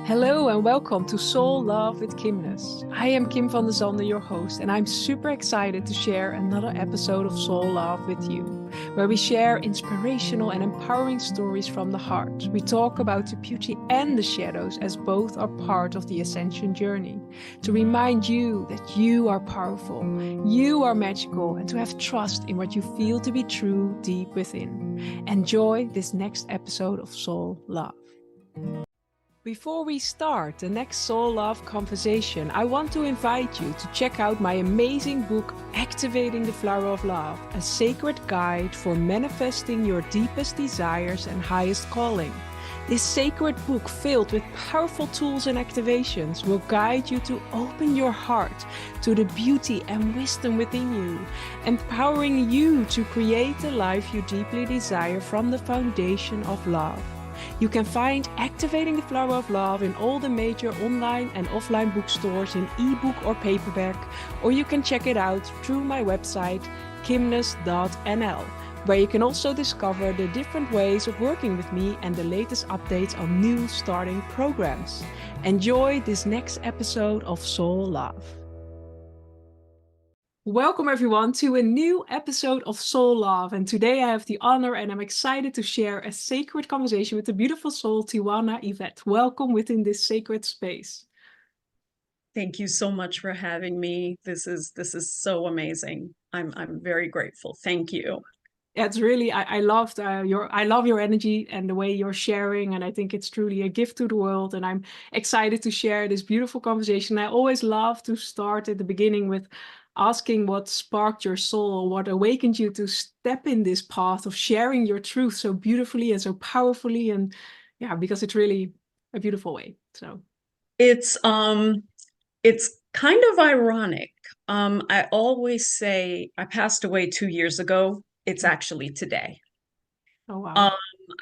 Hello and welcome to Soul Love with Kimness. I am Kim van der Zande, your host, and I'm super excited to share another episode of Soul Love with you, where we share inspirational and empowering stories from the heart. We talk about the beauty and the shadows as both are part of the ascension journey, to remind you that you are powerful, you are magical, and to have trust in what you feel to be true deep within. Enjoy this next episode of Soul Love. Before we start the next Soul Love conversation, I want to invite you to check out my amazing book, Activating the Flower of Love, a sacred guide for manifesting your deepest desires and highest calling. This sacred book, filled with powerful tools and activations, will guide you to open your heart to the beauty and wisdom within you, empowering you to create the life you deeply desire from the foundation of love. You can find Activating the Flower of Love in all the major online and offline bookstores in ebook or paperback, or you can check it out through my website, kimness.nl, where you can also discover the different ways of working with me and the latest updates on new starting programs. Enjoy this next episode of Soul Love. Welcome everyone to a new episode of Soul Love, and today I have the honor and I'm excited to share a sacred conversation with the beautiful soul Tywanah Evett. Welcome within this sacred space. Thank you so much for having me. This is so amazing. I'm very grateful. Thank you. It's really I love your energy and the way you're sharing, and I think it's truly a gift to the world, and I'm excited to share this beautiful conversation. I always love to start at the beginning with asking what sparked your soul, what awakened you to step in this path of sharing your truth so beautifully and so powerfully, and yeah, because it's really a beautiful way. So it's kind of ironic. I always say I passed away 2 years ago. It's actually today. Oh wow.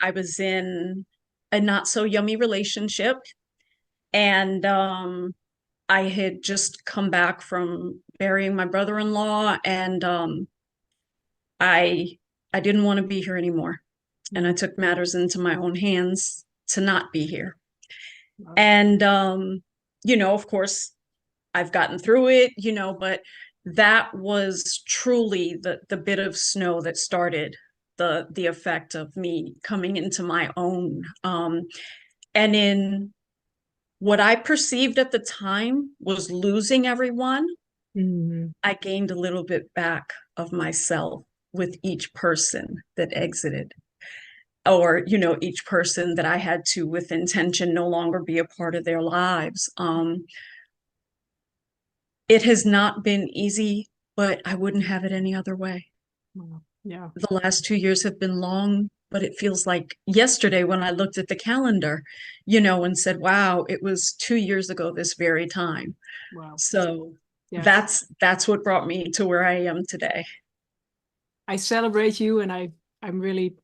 I was in a not so yummy relationship, and I had just come back from burying my brother-in-law, and I didn't want to be here anymore. And I took matters into my own hands to not be here. Wow. And of course, I've gotten through it, but that was truly the bit of snow that started the effect of me coming into my own. And in what I perceived at the time was losing everyone, I gained a little bit back of myself with each person that exited, or each person that I had to, with intention, no longer be a part of their lives. It has not been easy, but I wouldn't have it any other way. Yeah. The last 2 years have been long, but it feels like yesterday when I looked at the calendar, and said, wow, it was 2 years ago this very time. Wow. So Yes. that's what brought me to where I am today. I celebrate you, and I'm really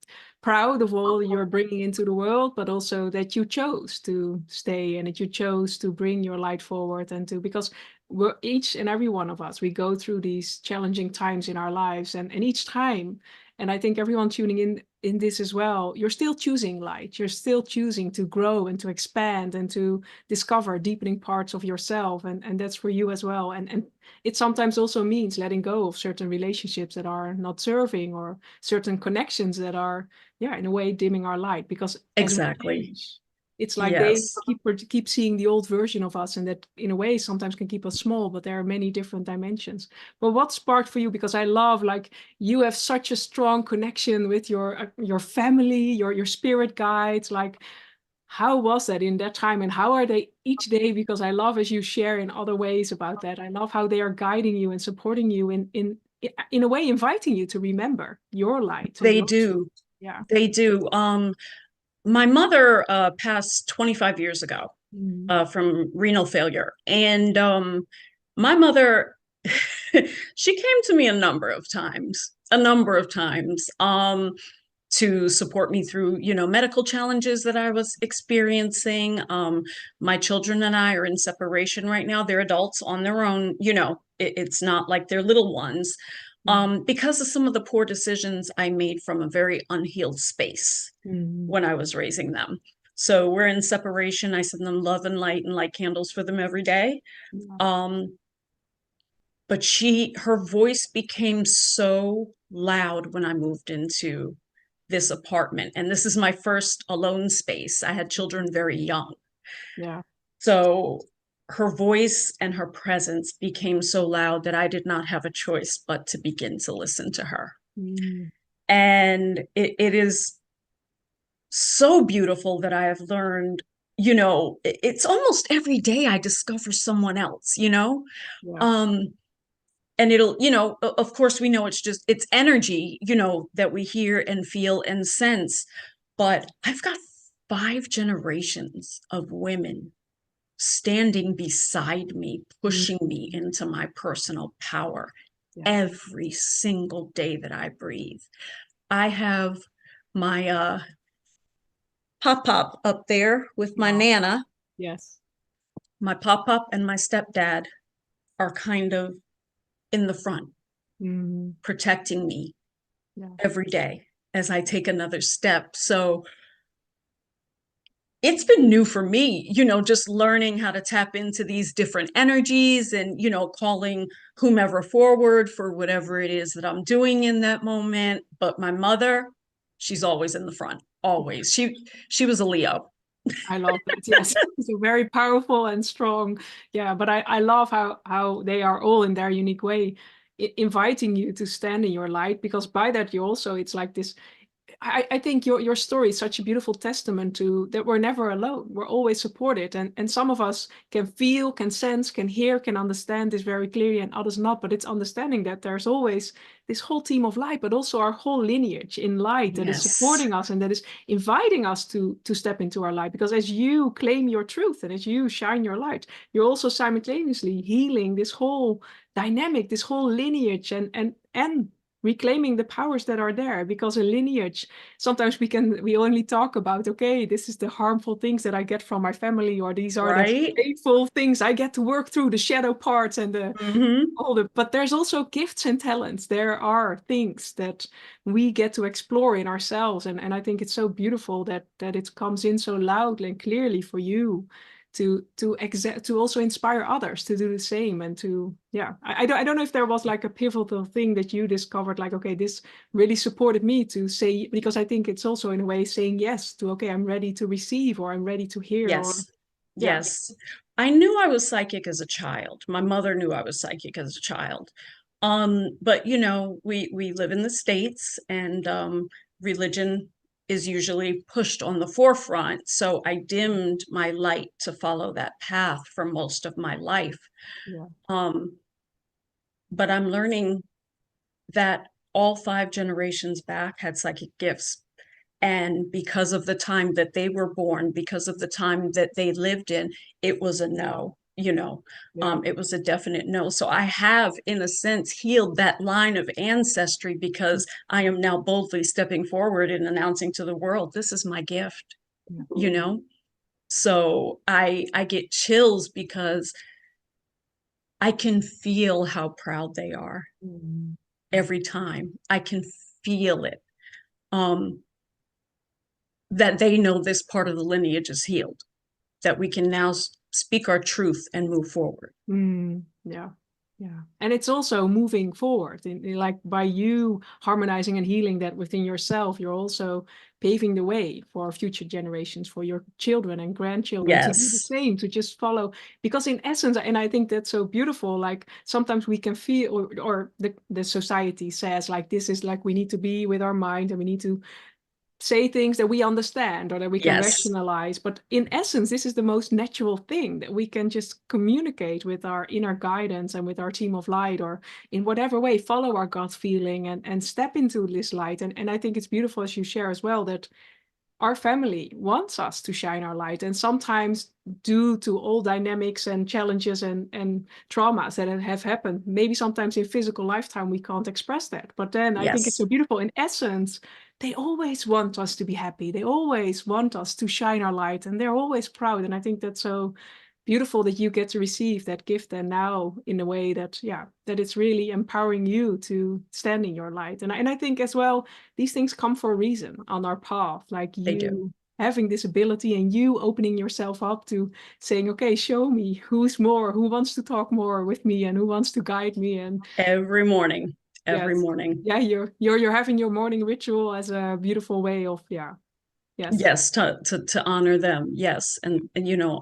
proud of all you're bringing into the world, but also that you chose to stay and that you chose to bring your light forward, and because we're each and every one of us, we go through these challenging times in our lives, and each time, and I think everyone tuning in this as well, you're still choosing light, you're still choosing to grow and to expand and to discover deepening parts of yourself, and that's for you as well. And it sometimes also means letting go of certain relationships that are not serving, or certain connections that are, in a way, dimming our light. Because Exactly. it's like they Yes. keep seeing the old version of us, and that in a way sometimes can keep us small, but there are many different dimensions. But what sparked for you, because I love, like, you have such a strong connection with your family, your spirit guides, like, how was that in that time, and how are they each day? Because I love, as you share in other ways about that, I love how they are guiding you and supporting you in a way, inviting you to remember your light and They your truth. do. Yeah. They do. My mother passed 25 years ago from renal failure. And my mother, she came to me a number of times, to support me through, medical challenges that I was experiencing. My children and I are in separation right now. They're adults on their own. It's not like they're little ones. Because of some of the poor decisions I made from a very unhealed space when I was raising them. So we're in separation. I send them love and light candles for them every day. Yeah. But her voice became so loud when I moved into this apartment. And this is my first alone space. I had children very young. Yeah. So her voice and her presence became so loud that I did not have a choice but to begin to listen to her. Mm. And it is so beautiful that I have learned, you know, it's almost every day I discover someone else, you know? Yeah. Um, and it'll, you know, of course we know it's energy, you know, that we hear and feel and sense. But I've got 5 generations of women standing beside me, Mm. pushing me into my personal power Yeah. every single day that I breathe. I have my pop pop up there with my Wow. nana. Yes. My pop pop and my stepdad are kind of in the front, Mm. protecting me Yeah. every day as I take another step. So it's been new for me, you know, just learning how to tap into these different energies and, you know, calling whomever forward for whatever it is that I'm doing in that moment. But my mother, she's always in the front, always. She was a Leo. I love that. Yes, it's a very powerful and strong. Yeah, but I love how they are all in their unique way inviting you to stand in your light, because by that you also, it's like this. I think your story is such a beautiful testament to that we're never alone. We're always supported. And some of us can feel, can sense, can hear, can understand this very clearly, and others not. But it's understanding that there's always this whole team of light, but also our whole lineage in light that is Yes, supporting us and that is inviting us to step into our light. Because as you claim your truth and as you shine your light, you're also simultaneously healing this whole dynamic, this whole lineage, and reclaiming the powers that are there. Because a lineage, sometimes we only talk about, okay, this is the harmful things that I get from my family, or these are the right? painful things I get to work through, the shadow parts and the Mm-hmm. all the, but there's also gifts and talents. There are things that we get to explore in ourselves, and I think it's so beautiful that it comes in so loudly and clearly for you to also inspire others to do the same. And to, yeah, I don't know if there was like a pivotal thing that you discovered, like, okay, this really supported me to say, because I think it's also in a way saying yes to, okay, I'm ready to receive, or I'm ready to hear, or Yes. yeah. Yes. I knew I was psychic as a child. My mother knew I was psychic as a child. But you know, we live in the States, and religion is usually pushed on the forefront. So I dimmed my light to follow that path for most of my life. Yeah. Um, but I'm learning that all 5 generations back had psychic gifts. And because of the time that they were born, because of the time that they lived in, it was a no, you know, Yeah. it was a definite no. So I have, in a sense, healed that line of ancestry, because I am now boldly stepping forward and announcing to the world, this is my gift, Yeah. you know? So I get chills because I can feel how proud they are Mm. every time. I can feel it. Um, that they know this part of the lineage is healed, that we can now speak our truth and move forward. Yeah, yeah. And it's also moving forward like by you harmonizing and healing that within yourself, you're also paving the way for future generations, for your children and grandchildren to do the Yes, same, to just follow. Because in essence, and I think that's so beautiful, like sometimes we can feel, or the society says like, this is like, we need to be with our mind and we need to say things that we understand or that we can yes, rationalize. But in essence, this is the most natural thing, that we can just communicate with our inner guidance and with our team of light, or in whatever way, follow our gut feeling and step into this light. And I think it's beautiful, as you share as well, that our family wants us to shine our light. And sometimes, due to all dynamics and challenges and traumas that have happened, maybe sometimes in physical lifetime, we can't express that. But then I think it's yes, so beautiful. In essence, they always want us to be happy. They always want us to shine our light, and they're always proud. And I think that's so beautiful that you get to receive that gift, and now in a way that, yeah, that it's really empowering you to stand in your light. And I think as well, these things come for a reason on our path. Like they do. having this ability and you opening yourself up to saying, okay, show me who's more, who wants to talk more with me and who wants to guide me. And every morning, every yes, morning. yeah, you're having your morning ritual as a beautiful way of, yeah, yes, Yes, to honor them. Yes. And,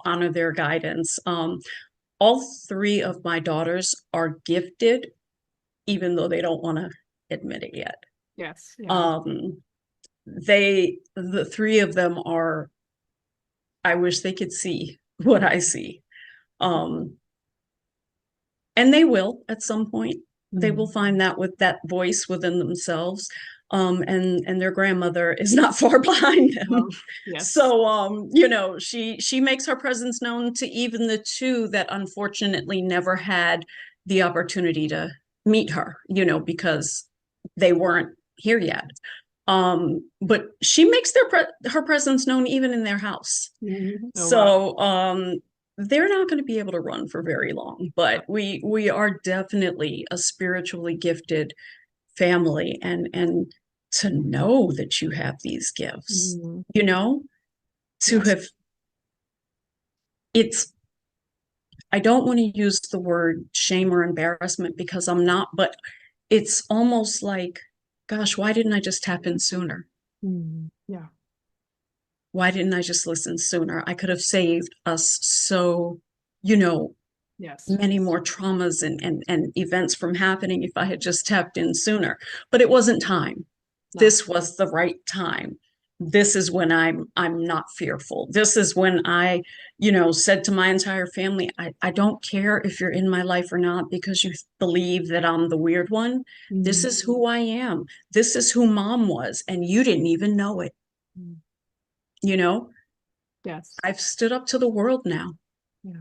honor their guidance. All three of my daughters are gifted, even though they don't want to admit it yet. yes, yeah, Um, the three of them are, I wish they could see what I see. Um, and they will at some point. They will find that with that voice within themselves. And their grandmother is not far behind them. no, yes, So she makes her presence known to even the two that unfortunately never had the opportunity to meet her, because they weren't here yet. But she makes her presence known even in their house. oh wow, So they're not going to be able to run for very long, but we are definitely a spiritually gifted family, and to know that you have these gifts, to yes, have it's I don't want to use the word shame or embarrassment because I'm not, but it's almost like, gosh, why didn't I just tap in sooner? yeah, Why didn't I just listen sooner? I could have saved us so, you know, yes, many more traumas and events from happening if I had just tapped in sooner. But it wasn't time. no, This was the right time. This is when I'm not fearful. This is when I, said to my entire family, I don't care if you're in my life or not because you believe that I'm the weird one. This is who I am. This is who mom was, and you didn't even know it. You know, yes, I've stood up to the world now. yeah,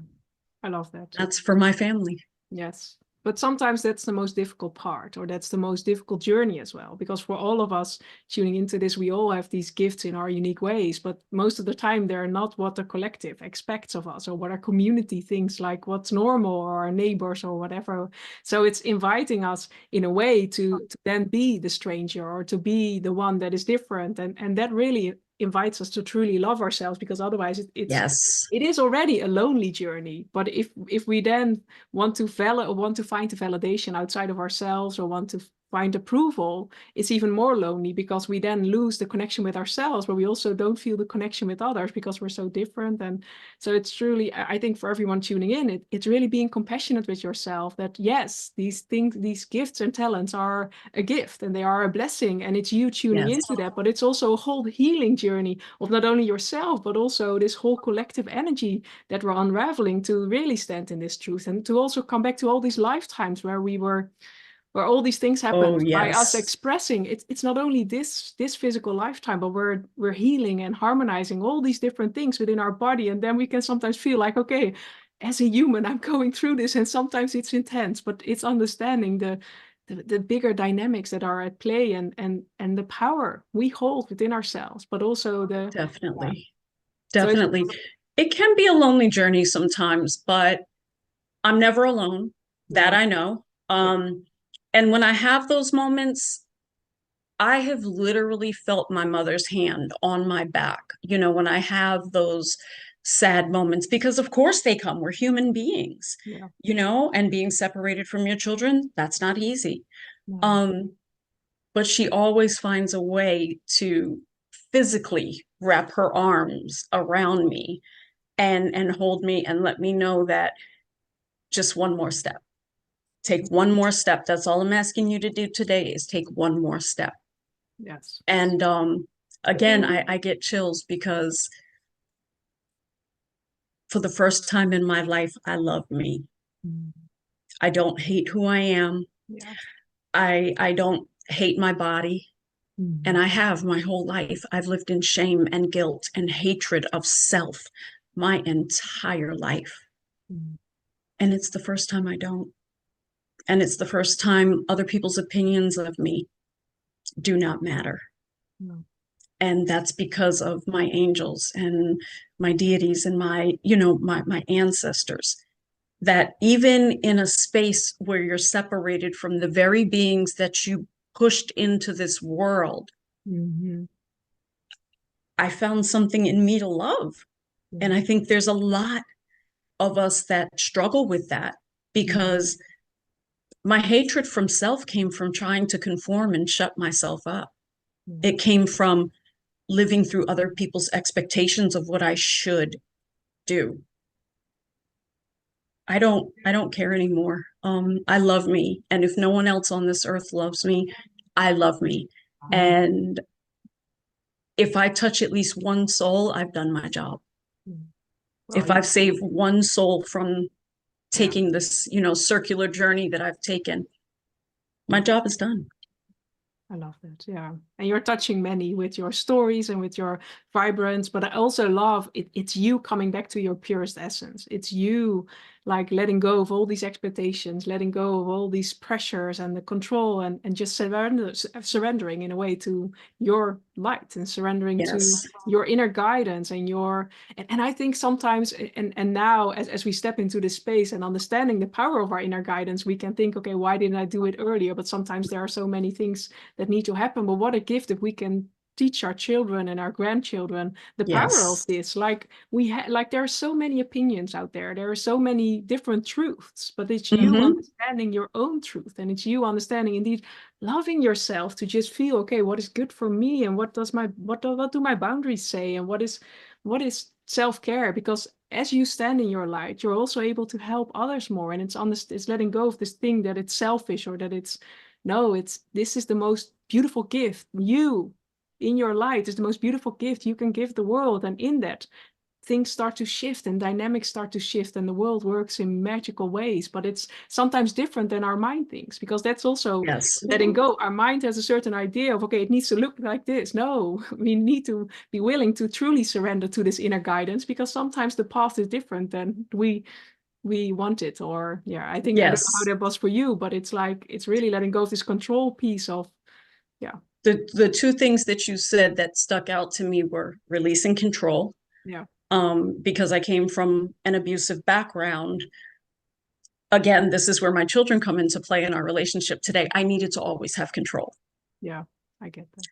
I love that. That's for my family. Yes. But sometimes that's the most difficult part, or that's the most difficult journey as well. Because for all of us tuning into this, we all have these gifts in our unique ways. But most of the time, they're not what the collective expects of us, or what our community thinks like what's normal, or our neighbors, or whatever. So it's inviting us in a way to then be the stranger, or to be the one that is different. And that really invites us to truly love ourselves, because otherwise Yes. it is already a lonely journey. But if we then want to find a validation outside of ourselves, or want to find approval, it's even more lonely, because we then lose the connection with ourselves, but we also don't feel the connection with others because we're so different. And so it's truly, I think for everyone tuning in, it's really being compassionate with yourself, that yes, these things, these gifts and talents are a gift and they are a blessing, and it's you tuning Yes. into that. But it's also a whole healing journey of not only yourself, but also this whole collective energy that we're unraveling, to really stand in this truth, and to also come back to all these lifetimes where all these things Oh, happened by us yes. expressing. It's not only this physical lifetime, but we're healing and harmonizing all these different things within our body. And then we can sometimes feel like, okay, as a human, I'm going through this, and sometimes it's intense, but it's understanding the bigger dynamics that are at play, and the power we hold within ourselves, but also yeah. Definitely. So it's Definitely. It can be a lonely journey sometimes, but I'm never alone. That no, I know. yeah, And when I have those moments, I have literally felt my mother's hand on my back, when I have those sad moments, because of course they come. We're human beings, yeah, and being separated from your children, that's not easy. no, Um, but she always finds a way to physically wrap her arms around me and hold me and let me know that just one more step. Take one more step. That's all I'm asking you to do today, is take one more step. yes, And again, I get chills because for the first time in my life, I love me. I don't hate who I am. yeah, I don't hate my body. And I have my whole life. I've lived in shame and guilt and hatred of self my entire life. And it's the first time I don't. And it's the first time other people's opinions of me do not matter. no, And that's because of my angels and my deities and my ancestors. That even in a space where you're separated from the very beings that you pushed into this world, I found something in me to love. And Mm. I think there's a lot of us that struggle with that Mm. because my hatred from self came from trying to conform and shut myself up. Mm. It came from living through other people's expectations of what I should do. I don't care anymore. I love me. And if no one else on this earth loves me, I love me. Mm. And if I touch at least one soul, I've done my job. Mm. Well, If I've saved one soul from yeah. taking this, circular journey that I've taken, my job is done. I love that. Yeah. And you're touching many with your stories and with your vibrance, but I also love it's you coming back to your purest essence. It's you like letting go of all these expectations, letting go of all these pressures and the control and just surrendering in a way to your light and surrendering to Yes. your inner guidance and your and I think sometimes and now as we step into this space and understanding the power of our inner guidance, we can think, okay, why didn't I do it earlier? But sometimes there are so many things that need to happen. But what a gift if we can teach our children and our grandchildren the power of Yes. this. Like like there are so many opinions out there, there are so many different truths, but it's you Mm-hmm. understanding your own truth, and it's you understanding indeed loving yourself to just feel, okay, what is good for me, and what do my boundaries say, and what is self-care, because as you stand in your light, you're also able to help others more, and it's letting go of this thing that it's selfish or that it's no, this is the most beautiful gift. You in your light is the most beautiful gift you can give the world. And in that, things start to shift and dynamics start to shift and the world works in magical ways. But it's sometimes different than our mind thinks, because that's also Yes. letting go. Our mind has a certain idea of, okay, it needs to look like this. No, we need to be willing to truly surrender to this inner guidance, because sometimes the path is different than we want it. Or yeah, I think I don't know how Yes. that was for you, but it's like it's really letting go of this control piece of yeah. The two things that you said that stuck out to me were releasing control, Yeah. because I came from an abusive background. Again, this is where my children come into play in our relationship today. I needed to always have control. Yeah, I get that.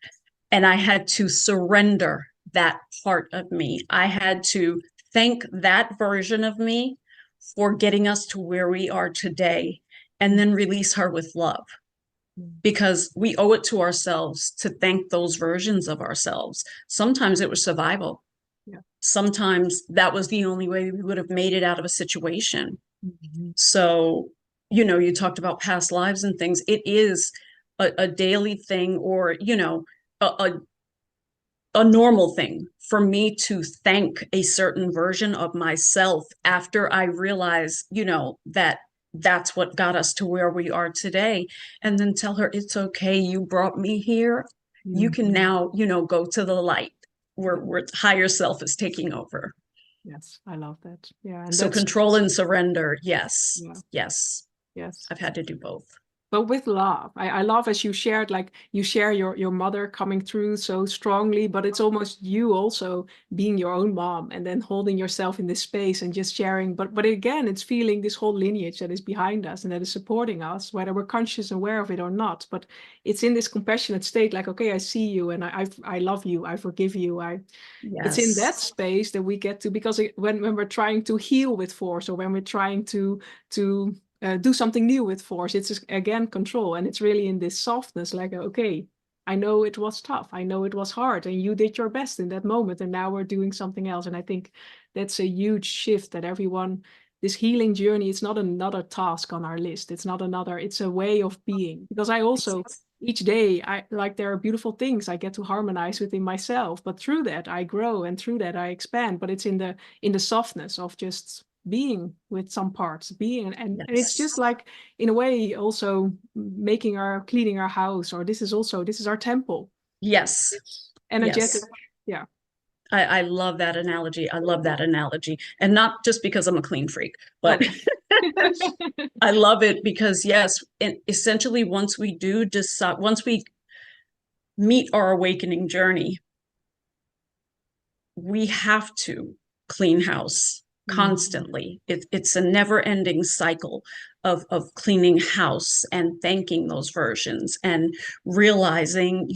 And I had to surrender that part of me. I had to thank that version of me for getting us to where we are today, and then release her with love, Mm. because we owe it to ourselves to thank those versions of ourselves. Sometimes it was survival. Yeah. Sometimes that was the only way we would have made it out of a situation. Mhm. So, you talked about past lives and things. It is a daily thing, or, a normal thing for me to thank a certain version of myself after I realize, that that's what got us to where we are today. And then tell her, it's okay. You brought me here. You can Mhm. now, go to the light Yeah. where higher self is taking over. Yes, I love that. Yeah, and So that's control and surrender. Yes. yeah. Yes. Yes. I've had to do both. But with love. I love as you shared, like you share your mother coming through so strongly, but it's almost you also being your own mom and then holding yourself in this space and just sharing. But again, it's feeling this whole lineage that is behind us and that is supporting us, whether we're conscious and aware of it or not. But it's in this compassionate state, like, okay, I see you and I love you, I forgive you. It's in Yes. that space that we get to, because when we're trying to heal with force, or when we're trying to do something new with force, it's again control, and it's really in this softness, like, okay, I know it was tough, I know it was hard, and you did your best in that moment, and now we're doing something else. And I think that's a huge shift that everyone, this healing journey, it's not another task on our list, it's a way of being. Because I also each day, I like, there are beautiful things I get to harmonize within myself, but through that I grow and through that I expand. But it's in the softness of just being with some parts, being, and it's just Yes. like, in a way, also making cleaning our house, or this is our temple. Yes. It's Yes. energetic. Yeah. I love that analogy. I love that analogy. And not just because I'm a clean freak, but Okay. I love it because, yes, essentially, once we do decide, once we meet our awakening journey, we have to clean house. constantly. It's a never-ending cycle of cleaning house and thanking those versions and realizing,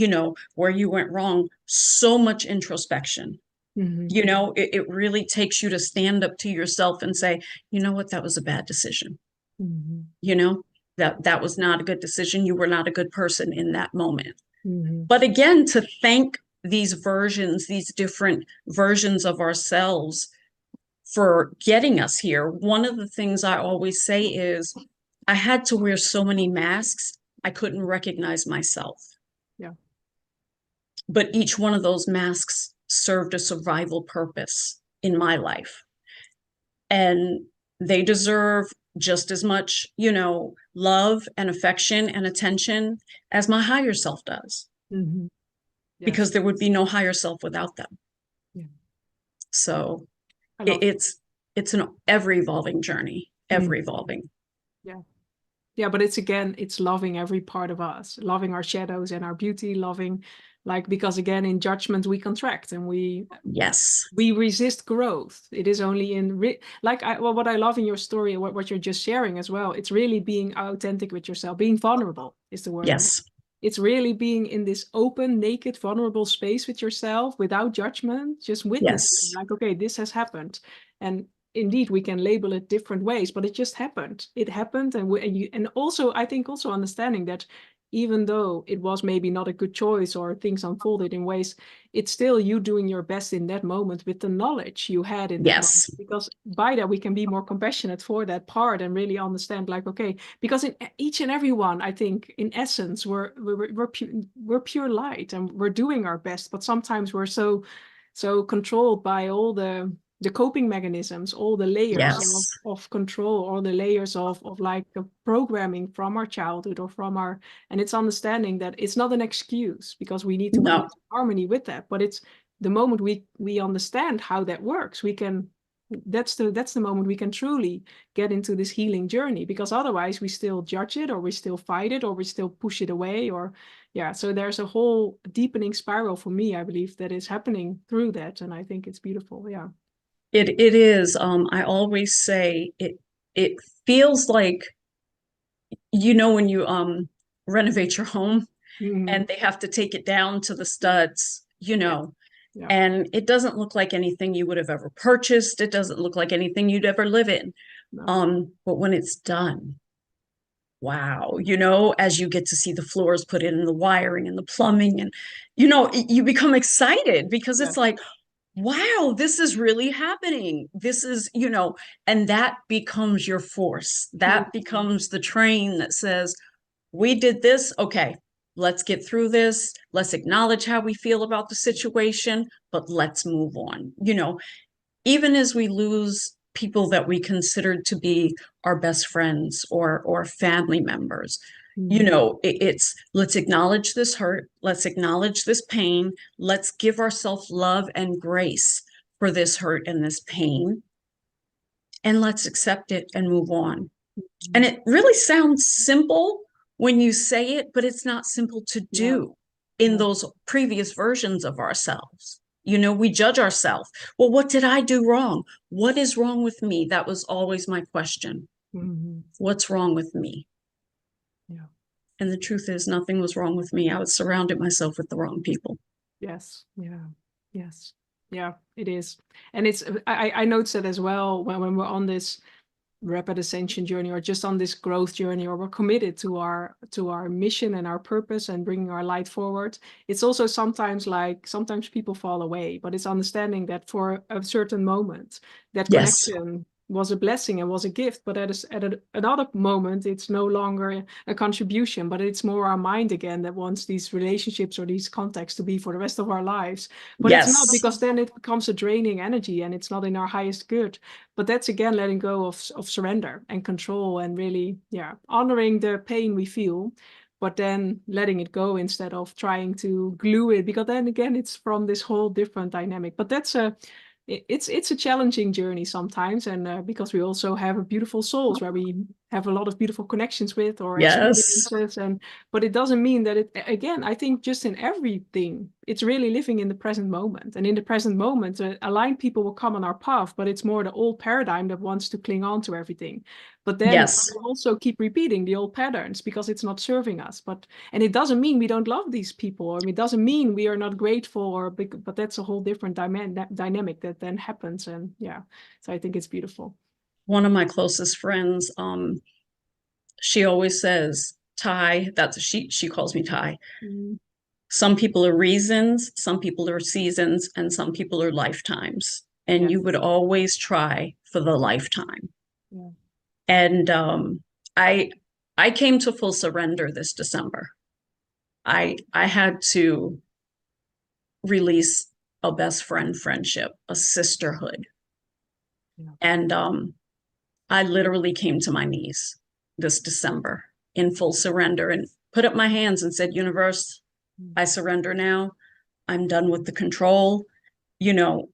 where you went wrong. So much introspection. It really takes you to stand up to yourself and say, you know what, that was a bad decision. That was not a good decision. You were not a good person in that moment. But again, to thank these versions, these different versions of ourselves for getting us here. One of the things I always say is I had to wear so many masks, I couldn't recognize myself. Yeah. But each one of those masks served a survival purpose in my life. And they deserve just as much, love and affection and attention as my higher self does. Yes. Because there would be no higher self without them. Yeah. So it's an ever evolving journey, ever evolving. Yeah. Yeah, but it's loving every part of us, loving our shadows and our beauty, loving, because again, in judgment, we contract and we resist growth. It is only in, what I love in your story, what you're just sharing as well, it's really being authentic with yourself, being vulnerable is the word. Yes. It's really being in this open, naked, vulnerable space with yourself without judgment, just witnessing, okay, this has happened. And indeed, we can label it different ways, but it just happened. It happened. And also, I think also understanding that even though it was maybe not a good choice or things unfolded in ways, it's still you doing your best in that moment with the knowledge you had in that moment. Because by that, we can be more compassionate for that part and really understand, okay, because in each and every one, I think, in essence, we're pure light and we're doing our best. But sometimes we're so controlled by all the coping mechanisms, all the layers of control, all the layers of programming from our childhood or from our, and it's understanding that it's not an excuse because we need to come into harmony with that. But it's the moment we understand how that works, we can, that's the moment we can truly get into this healing journey, because otherwise we still judge it or we still fight it or we still push it away so there's a whole deepening spiral for me, I believe, that is happening through that. And I think it's beautiful. Yeah. It is. I always say it feels like, when you renovate your home and they have to take it down to the studs, and it doesn't look like anything you would have ever purchased. It doesn't look like anything you'd ever live in. But when it's done, wow, as you get to see the floors put in and the wiring and the plumbing and, you become excited because it's like, wow, this is really happening. This is, and that becomes your force. That becomes the train that says, we did this. Okay, let's get through this. Let's acknowledge how we feel about the situation, but let's move on. Even as we lose people that we considered to be our best friends or family members, it's let's acknowledge this hurt. Let's acknowledge this pain. Let's give ourselves love and grace for this hurt and this pain. And let's accept it and move on. And it really sounds simple when you say it, but it's not simple to do in those previous versions of ourselves. We judge ourselves. Well, what did I do wrong? What is wrong with me? That was always my question. What's wrong with me? Yeah. And the truth is, nothing was wrong with me. I was surrounded myself with the wrong people. Yes. Yeah. Yes. Yeah, it is. And it's, I noticed that as well when we're on this rapid ascension journey or just on this growth journey, or we're committed to our mission and our purpose and bringing our light forward. It's also sometimes people fall away, but it's understanding that for a certain moment, that connection was a blessing and was a gift, but at another moment, it's no longer a contribution, but it's more our mind again that wants these relationships or these contacts to be for the rest of our lives. But it's not, because then it becomes a draining energy and it's not in our highest good. But that's again letting go of surrender and control and really, honoring the pain we feel, but then letting it go instead of trying to glue it, because then again, it's from this whole different dynamic. But it's a challenging journey sometimes, and because we also have a beautiful souls where we have a lot of beautiful connections with or Yes. experiences. But it doesn't mean that it, again, I think just in everything, it's really living in the present moment. And in the present moment, aligned people will come on our path, but it's more the old paradigm that wants to cling on to everything. But then Yes. we also keep repeating the old patterns because it's not serving us. And it doesn't mean we don't love these people, or it doesn't mean we are not grateful, but that's a whole different dynamic that then happens. And yeah, so I think it's beautiful. One of my closest friends, she always says, Ty, she calls me Ty. Mm, Some people are reasons, some people are seasons, and some people are lifetimes. And yeah, you would always try for the lifetime. yeah, And I I came to full surrender this December. I had to release a best friend friendship, a sisterhood. yeah. And I literally came to my knees this December in full surrender and put up my hands and said, Universe, Mm, I surrender now. I'm done with the control. You know,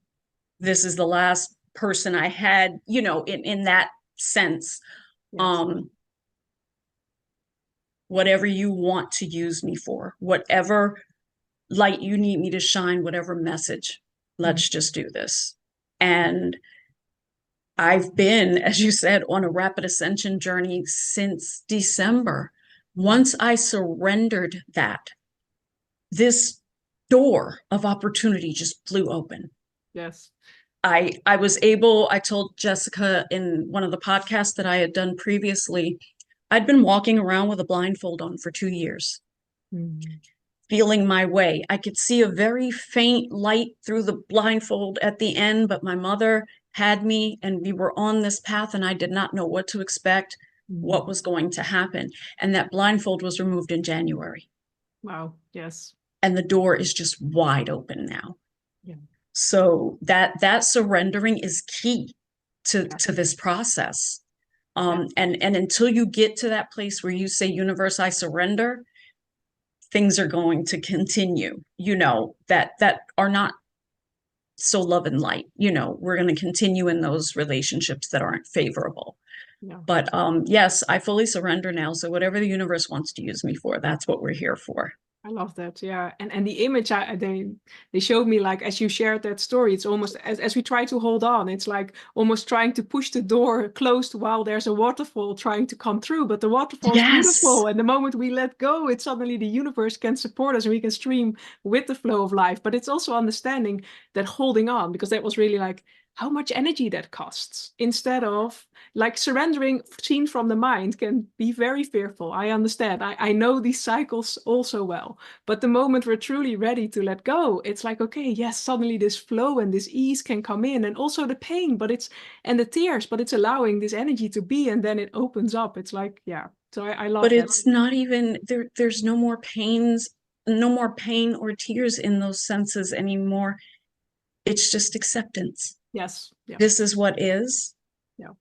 this is the last person I had, in that sense. yes. Um, whatever you want to use me for, whatever light you need me to shine, whatever message, Mm, let's just do this. And I've been, as you said, on a rapid ascension journey since December. mm, Once I surrendered that, this door of opportunity just flew open. yes. I was able, I told Jessica in one of the podcasts that I had done previously, I'd been walking around with a blindfold on for 2 years, Mm, feeling my way. I could see a very faint light through the blindfold at the end, but my mother had me and we were on this path and I did not know what to expect, what mm. was going to happen. And that blindfold was removed in January. Wow. Yes. And the door is just wide open now. Yeah. So that surrendering is key to Yeah. this process. Yeah. And until you get to that place where you say, Universe, I surrender, things are going to continue, that are not so love and light. We're going to continue in those relationships that aren't favorable. Yeah. But yes, I fully surrender now. So whatever the universe wants to use me for, that's what we're here for. I love that. Yeah. And the image they showed me, like as you shared that story, it's almost as we try to hold on, it's like almost trying to push the door closed while there's a waterfall trying to come through. But the waterfall is Yes. beautiful. And the moment we let go, it's suddenly the universe can support us and we can stream with the flow of life. But it's also understanding that holding on, because that was really like how much energy that costs, instead of like surrendering seen from the mind can be very fearful. I understand. I know these cycles also well. But the moment we're truly ready to let go, it's like, okay, yes, suddenly this flow and this ease can come in, and also the pain, and the tears, but it's allowing this energy to be, and then it opens up. It's like, yeah. So I But love that. it's not even there's no more pains, no more pain or tears in those senses anymore. It's just acceptance. Yes. Yeah. This is what is, Yeah.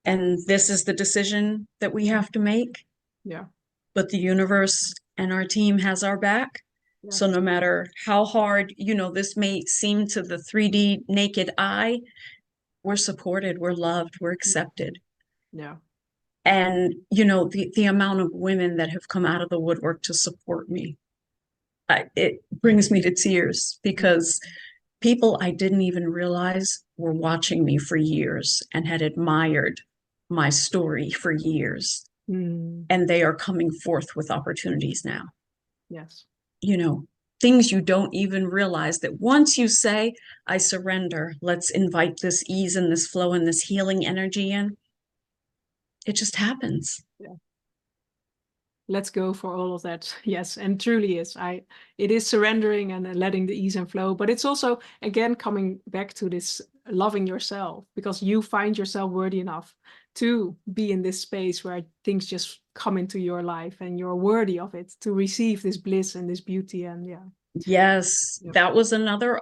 and this is the decision that we have to make. Yeah. But the universe and our team has our back. So Yes. no matter how hard, this may seem to the 3D naked eye, we're supported, we're loved, we're accepted. Yeah. And, the amount of women that have come out of the woodwork to support me, it brings me to tears because people I didn't even realize were watching me for years and had admired my story for years. Mm. And they are coming forth with opportunities now. Yes. You know, things you don't even realize that once you say, I surrender, let's invite this ease and this flow and this healing energy in, it just happens. Yeah. Let's go for all of that. Yes, and truly is. It is surrendering and letting the ease and flow, but it's also again coming back to this loving yourself, because you find yourself worthy enough to be in this space where things just come into your life and you're worthy of it, to receive this bliss and this beauty. And yeah. Yes, Yeah. that was another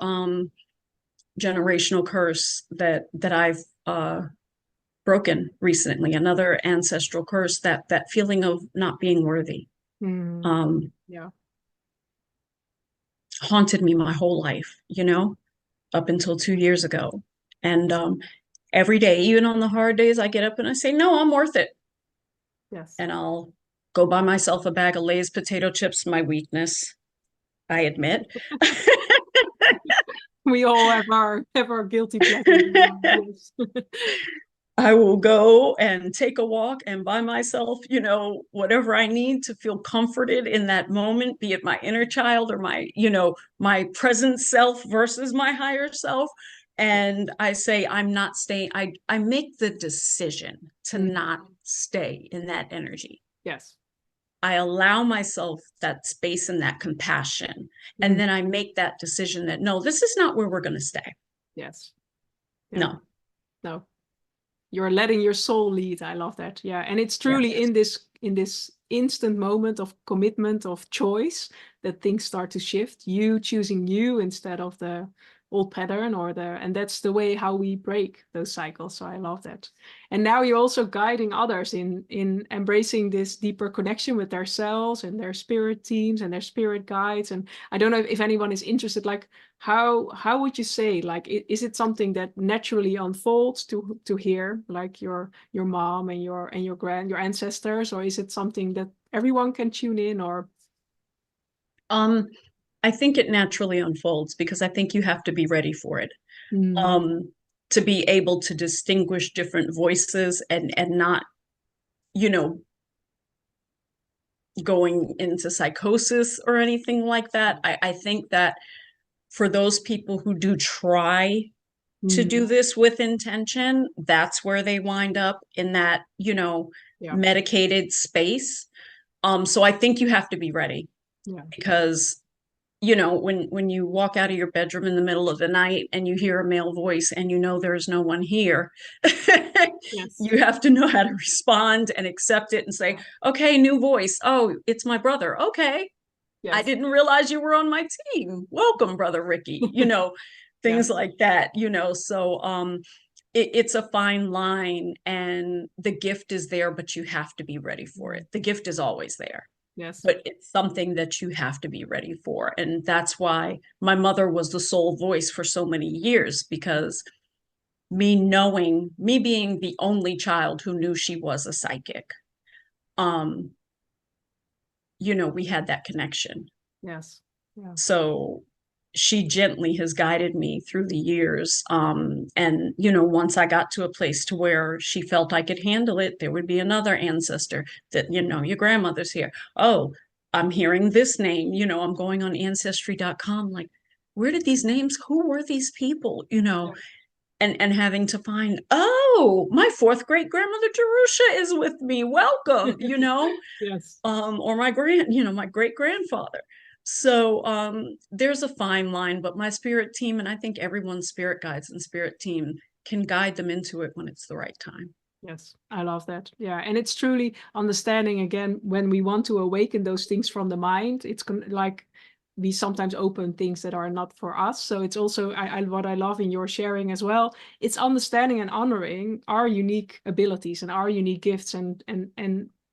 generational curse that I've broken recently, another ancestral curse, that feeling of not being worthy. Mm. Um, Yeah. haunted me my whole life, up until 2 years ago. And every day, even on the hard days, I get up and I say, no, I'm worth it. Yes. and I'll go buy myself a bag of Lay's potato chips, my weakness, I admit. We all have our guilty pleasures. Yes. I will go and take a walk and buy myself, whatever I need to feel comforted in that moment, be it my inner child or my present self versus my higher self. And I say, I'm not staying. I make the decision to not stay in that energy. Yes. I allow myself that space and that compassion. And then I make that decision that, no, this is not where we're going to stay. Yes. Yeah. No. No. You're letting your soul lead. I love that. Yeah. And it's truly in this instant moment of commitment, of choice, that things start to shift. You choosing you instead of the old pattern and that's the way how we break those cycles. So I love that. And now you're also guiding others in embracing this deeper connection with themselves and their spirit teams and their spirit guides. And I don't know if anyone is interested, like how would you say, like, is it something that naturally unfolds to hear, like your mom and your ancestors, or is it something that everyone can tune in? Or I think it naturally unfolds because I think you have to be ready for it. To be able to distinguish different voices and not, going into psychosis or anything like that. I think that for those people who do try to do this with intention, that's where they wind up, in that, medicated space. So I think you have to be ready, because when you walk out of your bedroom in the middle of the night and you hear a male voice and there's no one here, you have to know how to respond and accept it and say, okay, new voice. Oh, it's my brother. Okay. I didn't realize you were on my team. Welcome, brother Ricky. Things like that, so it's a fine line, and the gift is there, but you have to be ready for it. The gift is always there. Yes. But it's something that you have to be ready for. And that's why my mother was the sole voice for so many years, because me being the only child who knew she was a psychic, we had that connection. Yes. Yeah. So she gently has guided me through the years. And, once I got to a place to where she felt I could handle it, there would be another ancestor that, your grandmother's here. Oh, I'm hearing this name, I'm going on ancestry.com. Like, where did these names, who were these people, and having to find, oh, my fourth great grandmother Jerusha is with me. Welcome, Yes. Or my great grandfather. So there's a fine line, but my spirit team, and I think everyone's spirit guides and spirit team, can guide them into it when it's the right time. Yes, I love that. Yeah, and it's truly understanding, again, when we want to awaken those things from the mind, it's like we sometimes open things that are not for us. So it's also what I love in your sharing as well. It's understanding and honoring our unique abilities and our unique gifts, and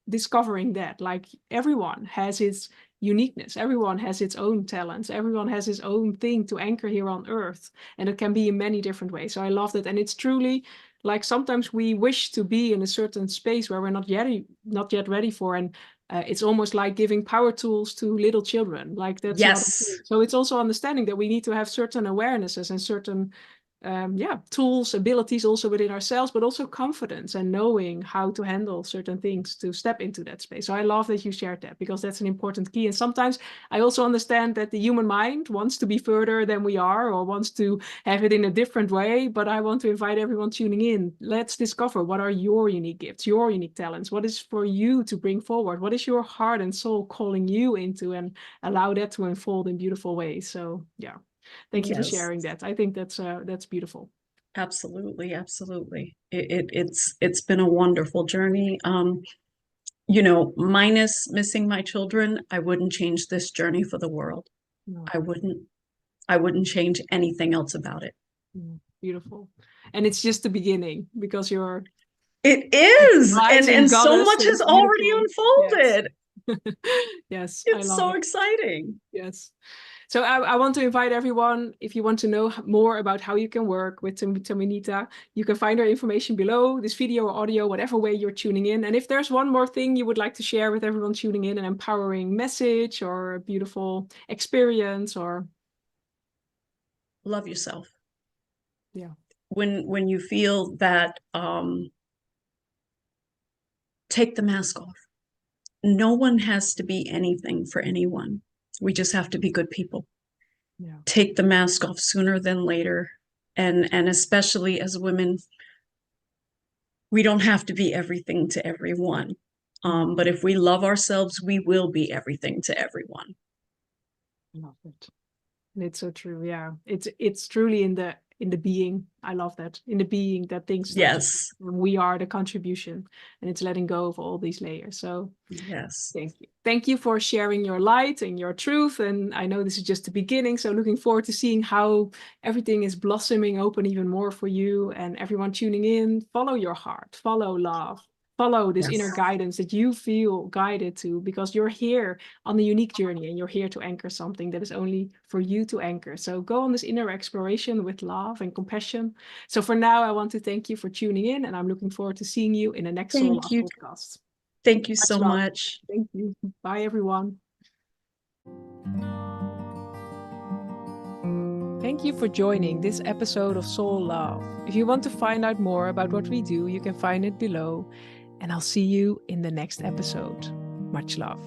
discovering that, like, everyone has its uniqueness, everyone has its own talents, everyone has his own thing to anchor here on earth, and it can be in many different ways. So I love that. And it's truly, like, sometimes we wish to be in a certain space where we're not yet ready for, and it's almost like giving power tools to little children. Like, that's not a thing. So it's also understanding that we need to have certain awarenesses and certain tools, abilities also within ourselves, but also confidence and knowing how to handle certain things to step into that space. So I love that you shared that, because that's an important key. And sometimes I also understand that the human mind wants to be further than we are, or wants to have it in a different way. But I want to invite everyone tuning in. Let's discover, what are your unique gifts, your unique talents? What is for you to bring forward? What is your heart and soul calling you into, and allow that to unfold in beautiful ways. So yeah. Thank you for sharing that. I think that's beautiful. Absolutely, absolutely. It's been a wonderful journey. Minus missing my children, I wouldn't change this journey for the world. No. I wouldn't change anything else about it. Beautiful. And it's just the beginning, because it is, and so much has already unfolded. Yes. It's so exciting. Yes. So I want to invite everyone, if you want to know more about how you can work with Tywanah, you can find her information below, this video or audio, whatever way you're tuning in. And if there's one more thing you would like to share with everyone tuning in, an empowering message or a beautiful experience or... Love yourself. Yeah. When you feel that, take the mask off. No one has to be anything for anyone. We just have to be good people. Yeah. Take the mask off sooner than later. And especially as women, we don't have to be everything to everyone. But if we love ourselves, we will be everything to everyone. I love it. And it's so true. Yeah. It's truly in the being. I love that. In the being that things start. Yes. We are the contribution, and it's letting go of all these layers. So yes. Thank you. Thank you for sharing your light and your truth. And I know this is just the beginning. So looking forward to seeing how everything is blossoming open even more for you and everyone tuning in. Follow your heart, follow love, follow this inner guidance that you feel guided to, because you're here on the unique journey and you're here to anchor something that is only for you to anchor. So go on this inner exploration with love and compassion. So for now, I want to thank you for tuning in, and I'm looking forward to seeing you in the next Soul Love podcast. Thank you so much. Thank you. Bye, everyone. Thank you for joining this episode of Soul Love. If you want to find out more about what we do, you can find it below. And I'll see you in the next episode. Much love.